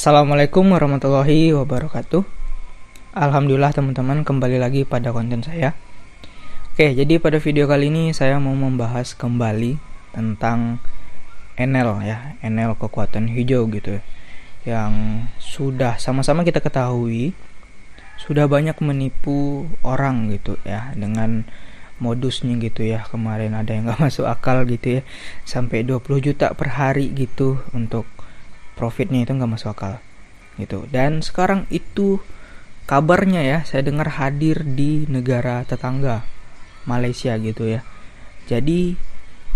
Assalamualaikum warahmatullahi wabarakatuh. Alhamdulillah teman-teman, kembali lagi pada konten saya. Oke, jadi pada video kali ini saya mau membahas kembali tentang NL ya, NL kekuatan hijau gitu, yang sudah sama-sama kita ketahui sudah banyak menipu orang gitu ya, dengan modusnya gitu ya. Kemarin ada yang gak masuk akal gitu ya, sampai 20 juta per hari gitu untuk profitnya, itu nggak masuk akal gitu. Dan sekarang itu kabarnya ya, saya dengar hadir di negara tetangga Malaysia gitu ya. Jadi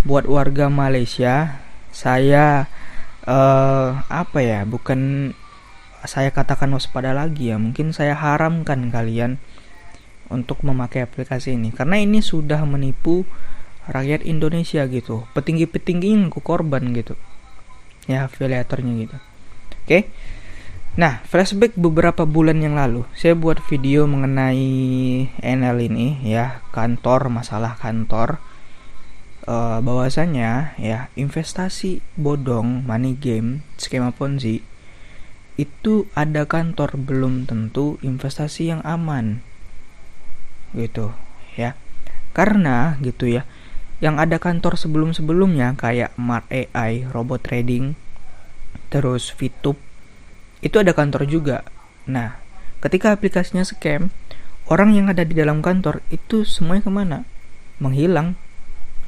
buat warga Malaysia, saya bukan saya katakan waspada lagi ya, mungkin saya haramkan kalian untuk memakai aplikasi ini, karena ini sudah menipu rakyat Indonesia gitu. Petinggi-petinggi ngaku korban gitu ya, afiliatornya gitu. Oke. Nah, flashback beberapa bulan yang lalu, saya buat video mengenai NL ini ya, masalah kantor. Bahwasanya ya, investasi bodong, money game, skema Ponzi itu ada kantor belum tentu investasi yang aman gitu ya. Karena gitu ya, yang ada kantor sebelum-sebelumnya kayak Mart AI, Robot Trading, terus VTube, itu ada kantor juga. Nah, ketika aplikasinya scam, orang yang ada di dalam kantor itu semuanya kemana? Menghilang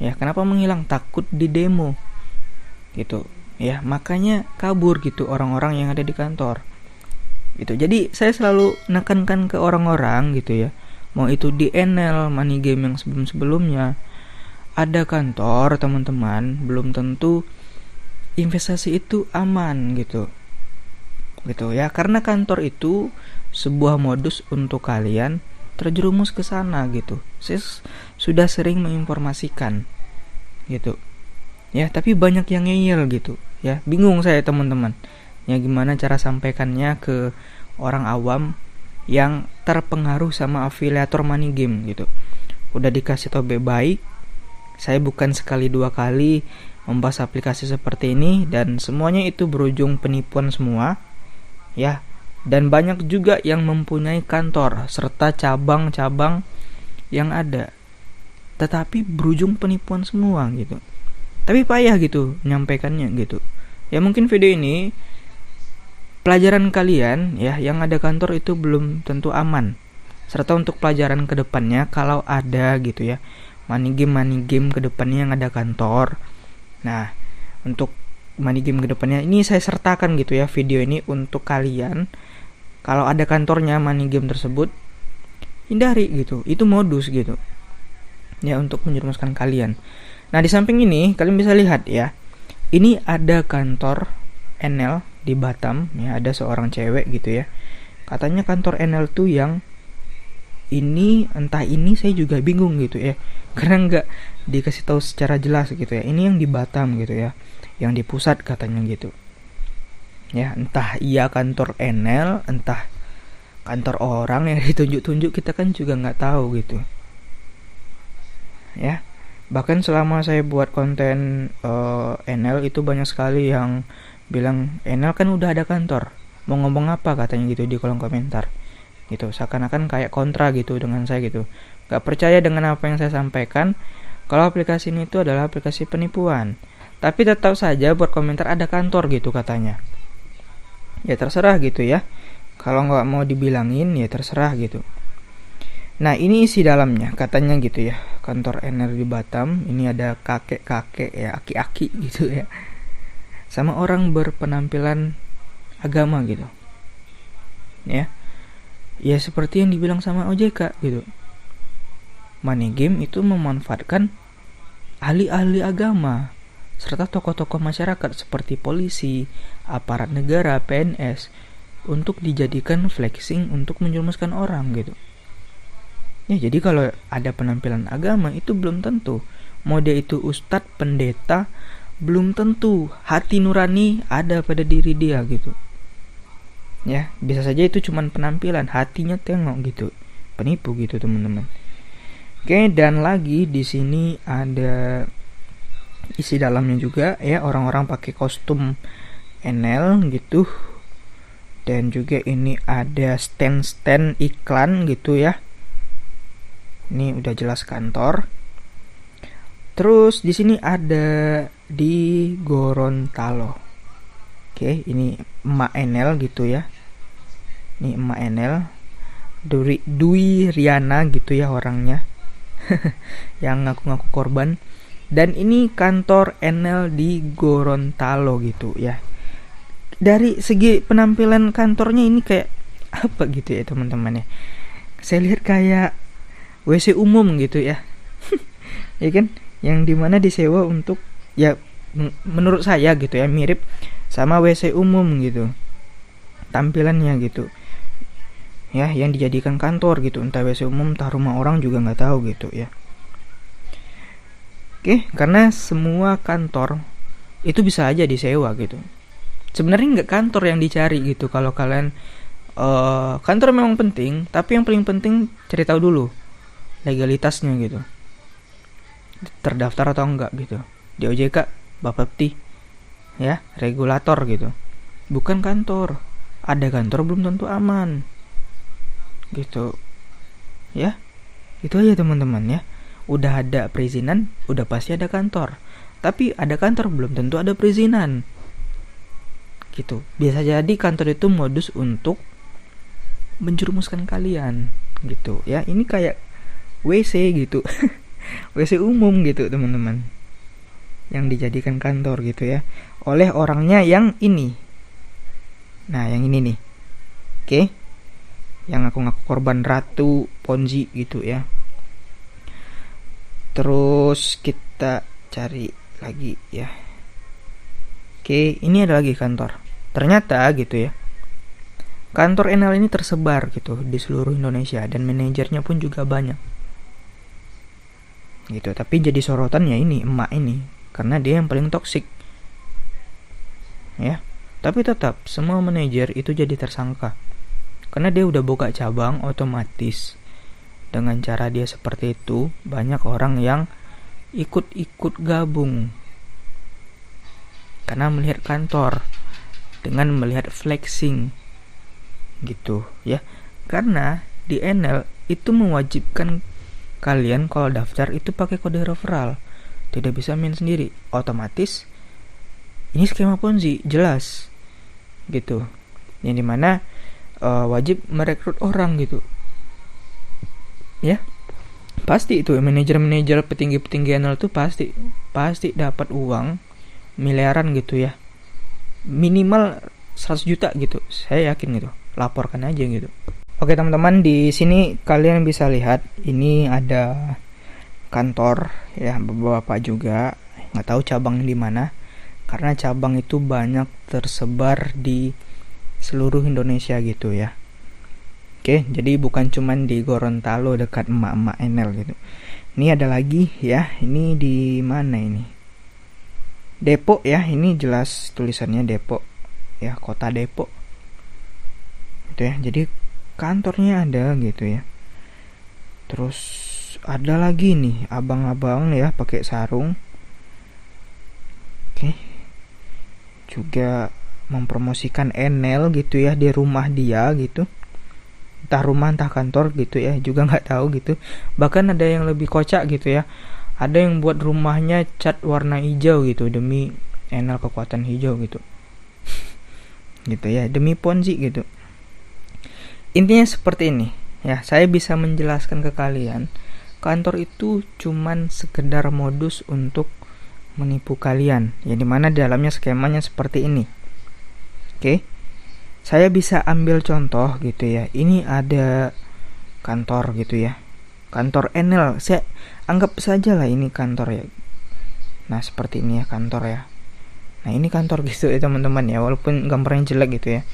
ya. Kenapa menghilang? Takut di demo gitu ya, makanya kabur gitu orang-orang yang ada di kantor gitu. Jadi saya selalu nekankan ke orang-orang gitu ya, mau itu di NL, money game yang sebelum-sebelumnya, ada kantor teman-teman, belum tentu investasi itu aman gitu ya. Karena kantor itu sebuah modus untuk kalian terjerumus ke sana gitu. Saya sudah sering menginformasikan gitu ya, tapi banyak yang ngeyel gitu ya. Bingung saya teman-teman ya, gimana cara sampaikannya ke orang awam yang terpengaruh sama afiliator money game gitu. Udah dikasih tau baik, saya bukan sekali dua kali membahas aplikasi seperti ini, dan semuanya itu berujung penipuan semua ya. Dan banyak juga yang mempunyai kantor serta cabang-cabang yang ada, tetapi berujung penipuan semua gitu. Tapi payah gitu menyampaikannya gitu ya. Mungkin video ini pelajaran kalian ya, yang ada kantor itu belum tentu aman, serta untuk pelajaran kedepannya kalau ada gitu ya money game kedepannya yang ada kantor. Nah, untuk money game kedepannya ini saya sertakan gitu ya video ini untuk kalian. Kalau ada kantornya money game tersebut, hindari gitu, itu modus gitu ya, untuk menjerumuskan kalian. Nah, di samping ini kalian bisa lihat ya, ini ada kantor NL di Batam ya, ada seorang cewek gitu ya. Katanya kantor NL tuh yang ini, entah ini saya juga bingung gitu ya, karena nggak dikasih tahu secara jelas gitu ya. Ini yang di Batam gitu ya, yang di pusat katanya gitu ya. Entah iya kantor NL, entah kantor orang yang ditunjuk-tunjuk, kita kan juga nggak tahu gitu ya. Bahkan selama saya buat konten NL itu banyak sekali yang bilang NL kan udah ada kantor, mau ngomong apa katanya gitu di kolom komentar gitu, seakan-akan kayak kontra gitu dengan saya gitu, gak percaya dengan apa yang saya sampaikan kalau aplikasi ini itu adalah aplikasi penipuan. Tapi tetap saja buat komentar ada kantor gitu katanya. Ya terserah gitu ya, kalau gak mau dibilangin ya terserah gitu. Nah, ini isi dalamnya katanya gitu ya, kantor NL di Batam ini ada kakek-kakek ya, aki-aki gitu ya, sama orang berpenampilan agama gitu ya. Ya seperti yang dibilang sama OJK gitu, money game itu memanfaatkan ahli-ahli agama serta tokoh-tokoh masyarakat seperti polisi, aparat negara, PNS, untuk dijadikan flexing untuk menjerumuskan orang gitu ya. Jadi kalau ada penampilan agama itu belum tentu mau dia itu ustadz, pendeta, belum tentu hati nurani ada pada diri dia gitu ya. Bisa saja itu cuman penampilan, hatinya tengok gitu, penipu gitu teman-teman. Oke, dan lagi di sini ada isi dalamnya juga ya, orang-orang pakai kostum NL gitu Dan juga ini ada stand-stand iklan gitu ya. Ini udah jelas kantor. Terus di sini ada di Gorontalo. Oke, ini Emak Enel gitu ya. Ini Emak Enel. Dwi Riana gitu ya orangnya. Yang ngaku-ngaku korban. Dan ini kantor Enel di Gorontalo gitu ya. Dari segi penampilan kantornya ini kayak apa gitu ya teman-teman ya. Saya lihat kayak WC umum gitu ya. Ya kan, yang dimana disewa untuk ya menurut saya gitu ya mirip sama WC umum gitu tampilannya gitu ya, yang dijadikan kantor gitu, entah WC umum entah rumah orang juga nggak tahu gitu ya. Oke, karena semua kantor itu bisa aja disewa gitu. Sebenarnya nggak kantor yang dicari gitu. Kalau kalian kantor memang penting, tapi yang paling penting cari tahu dulu legalitasnya gitu, terdaftar atau enggak gitu di OJK, Bapepti ya, regulator gitu. Bukan kantor. Ada kantor belum tentu aman gitu ya. Itu aja teman-teman ya. Udah ada perizinan, udah pasti ada kantor. Tapi ada kantor belum tentu ada perizinan gitu. Biasa jadi kantor itu modus untuk menjerumuskan kalian gitu ya. Ini kayak WC gitu. WC umum gitu teman-teman, yang dijadikan kantor gitu ya oleh orangnya yang ini. Nah yang ini nih, oke, yang ngaku-ngaku korban ratu Ponzi gitu ya. Terus kita cari lagi ya. Oke, ini ada lagi kantor. Ternyata gitu ya, kantor Enel ini tersebar gitu di seluruh Indonesia dan manajernya pun juga banyak gitu. Tapi jadi sorotannya ini emak ini karena dia yang paling toksik ya. Tapi tetap semua manajer itu jadi tersangka karena dia udah buka cabang, otomatis dengan cara dia seperti itu banyak orang yang ikut-ikut gabung karena melihat kantor, dengan melihat flexing gitu ya. Karena di Enel itu mewajibkan kalian kalau daftar itu pakai kode referral, tidak bisa main sendiri. Otomatis ini skema Ponzi jelas gitu, yang dimana wajib merekrut orang gitu ya. Pasti itu manajer-manajer petinggi-petinggi Enel itu pasti dapat uang miliaran gitu ya, minimal 100 juta gitu, saya yakin gitu. Laporkan aja gitu. Oke teman-teman, di sini kalian bisa lihat ini ada kantor ya, beberapa juga, nggak tahu cabang di mana karena cabang itu banyak tersebar di seluruh Indonesia gitu ya. Oke, jadi bukan cuman di Gorontalo dekat emak-emak Enel gitu. Ini ada lagi ya, ini di mana ini? Depok ya, ini jelas tulisannya Depok ya, kota Depok gitu ya. Jadi kantornya ada gitu ya. Terus ada lagi nih abang-abang ya pakai sarung. Oke, juga mempromosikan Enel gitu ya di rumah dia gitu, entah rumah entah kantor gitu ya, juga nggak tahu gitu. Bahkan ada yang lebih kocak gitu ya, ada yang buat rumahnya cat warna hijau gitu demi Enel kekuatan hijau gitu. Gitu ya, demi Ponzi gitu. Intinya seperti ini ya. Saya bisa menjelaskan ke kalian, kantor itu cuman sekedar modus untuk menipu kalian, ya dimana dalamnya skemanya seperti ini. Oke, saya bisa ambil contoh gitu ya. Ini ada kantor gitu ya, kantor Enel, saya anggap saja lah ini kantor ya. Nah seperti ini ya kantor ya. Nah ini kantor gitu ya teman-teman ya, walaupun gambarnya jelek gitu ya.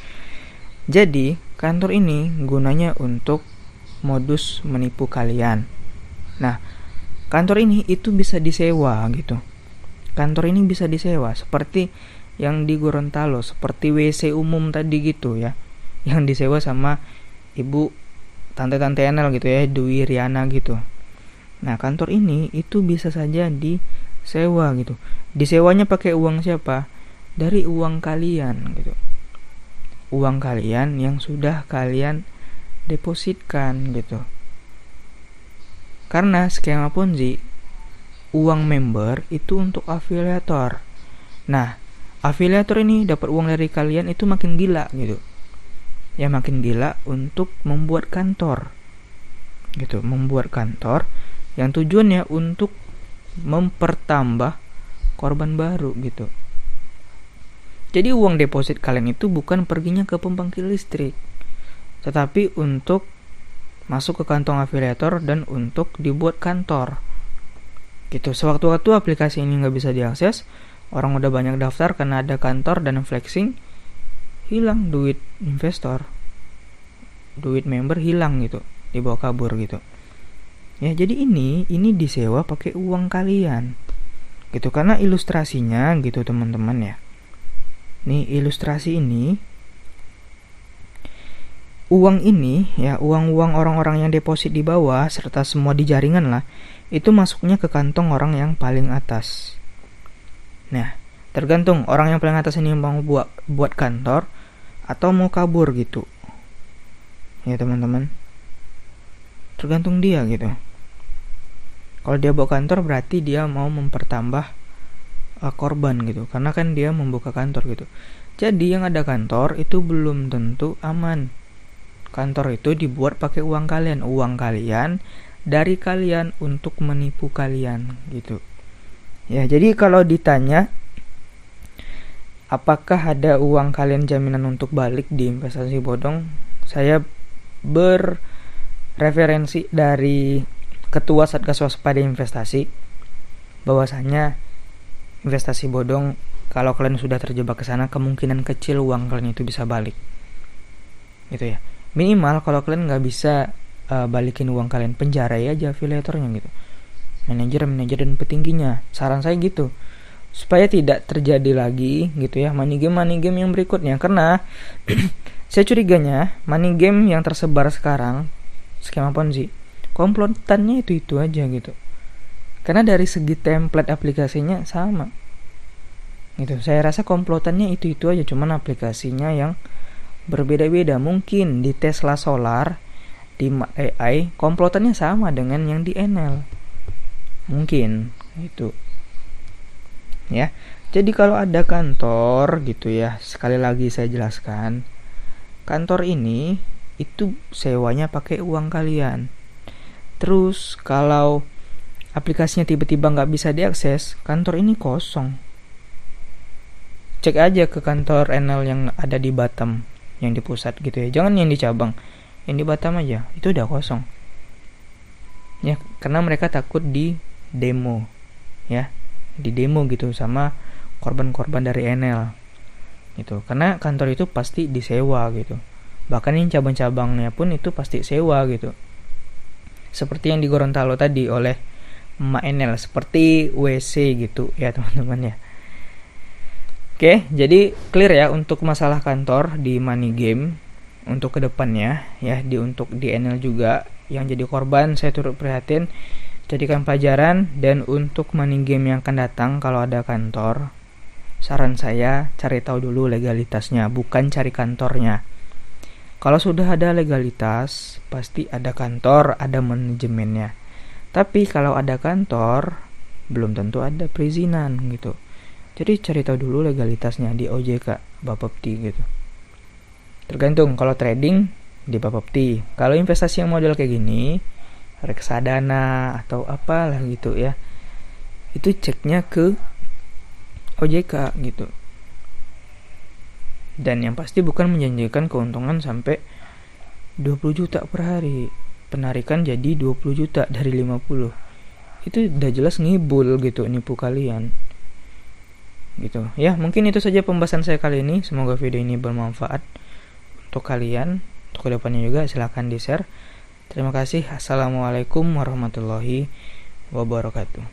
Jadi kantor ini gunanya untuk modus menipu kalian. Nah kantor ini itu bisa disewa gitu. Kantor ini bisa disewa seperti yang di Gorontalo, seperti WC umum tadi gitu ya, yang disewa sama ibu tante-tante Enel gitu ya, Dwi Riana gitu. Nah kantor ini itu bisa saja disewa gitu. Disewanya pakai uang siapa? Dari uang kalian gitu. uang kalian yang sudah kalian depositkan gitu. Karena skema Ponzi, uang member itu untuk afiliator. Nah, afiliator ini dapat uang dari kalian itu makin gila gitu. Ya makin gila untuk membuat kantor. Gitu, membuat kantor yang tujuannya untuk mempertambah korban baru gitu. Jadi uang deposit kalian itu bukan perginya ke pembangkit listrik, tetapi untuk masuk ke kantong afiliator dan untuk dibuat kantor. Gitu. Sewaktu-waktu aplikasi ini nggak bisa diakses, orang udah banyak daftar karena ada kantor dan flexing, hilang duit investor, duit member hilang gitu, dibawa kabur gitu. Ya jadi ini disewa pakai uang kalian, gitu. Karena ilustrasinya gitu teman-teman ya. Nih ilustrasi ini, uang ini ya, uang-uang orang-orang yang deposit di bawah serta semua di jaringan lah, itu masuknya ke kantong orang yang paling atas. Nah, tergantung orang yang paling atas ini mau buat kantor atau mau kabur gitu. Ya teman-teman, tergantung dia gitu. Kalau dia bawa kantor berarti dia mau mempertambah korban gitu, karena kan dia membuka kantor gitu. Jadi yang ada kantor itu belum tentu aman. Kantor itu dibuat pakai uang kalian dari kalian untuk menipu kalian gitu. Ya, jadi kalau ditanya apakah ada uang kalian jaminan untuk balik di investasi bodong, saya berreferensi dari Ketua Satgas Waspada Investasi bahwasanya investasi bodong, kalau kalian sudah terjebak ke sana, kemungkinan kecil uang kalian itu bisa balik. Gitu ya. Minimal kalau kalian nggak bisa balikin uang kalian, penjarai aja afiliatornya gitu. Manajer dan petingginya. Saran saya gitu. Supaya tidak terjadi lagi gitu ya money game yang berikutnya. Karena saya curiganya money game yang tersebar sekarang, skema Ponzi, komplotannya itu aja gitu. Karena dari segi template aplikasinya sama gitu. Saya rasa komplotannya itu aja, cuman aplikasinya yang berbeda-beda. Mungkin di Tesla Solar, di AI, komplotannya sama dengan yang di Enel. Mungkin itu. Ya. Jadi kalau ada kantor gitu ya, sekali lagi saya jelaskan, kantor ini itu sewanya pakai uang kalian. Terus kalau aplikasinya tiba-tiba nggak bisa diakses, kantor ini kosong. Cek aja ke kantor Enel yang ada di Batam, yang di pusat gitu ya. Jangan yang di cabang, yang di Batam aja, itu udah kosong. Ya, karena mereka takut di demo, ya, di demo gitu sama korban-korban dari Enel, gitu. Karena kantor itu pasti disewa gitu. Bahkan yang cabang-cabangnya pun itu pasti sewa gitu. Seperti yang di Gorontalo tadi oleh Mak Enel, seperti WC gitu ya teman-teman ya. Oke, jadi clear ya untuk masalah kantor di money game untuk kedepannya ya, untuk di Enel juga yang jadi korban saya turut prihatin, jadikan pelajaran. Dan untuk money game yang akan datang kalau ada kantor, saran saya cari tahu dulu legalitasnya, bukan cari kantornya. Kalau sudah ada legalitas, pasti ada kantor, ada manajemennya. Tapi kalau ada kantor, belum tentu ada perizinan gitu. Jadi cari tahu dulu legalitasnya di OJK, Bapepti gitu. Tergantung, kalau trading di Bapepti. Kalau investasi yang model kayak gini, reksadana atau apalah gitu ya, itu ceknya ke OJK gitu. Dan yang pasti bukan menjanjikan keuntungan sampai 20 juta per hari. Penarikan jadi 20 juta dari 50. Itu udah jelas ngibul gitu, nipu kalian. Gitu. Ya, mungkin itu saja pembahasan saya kali ini. Semoga video ini bermanfaat untuk kalian. Untuk kedepannya juga silahkan di-share. Terima kasih. Assalamualaikum warahmatullahi wabarakatuh.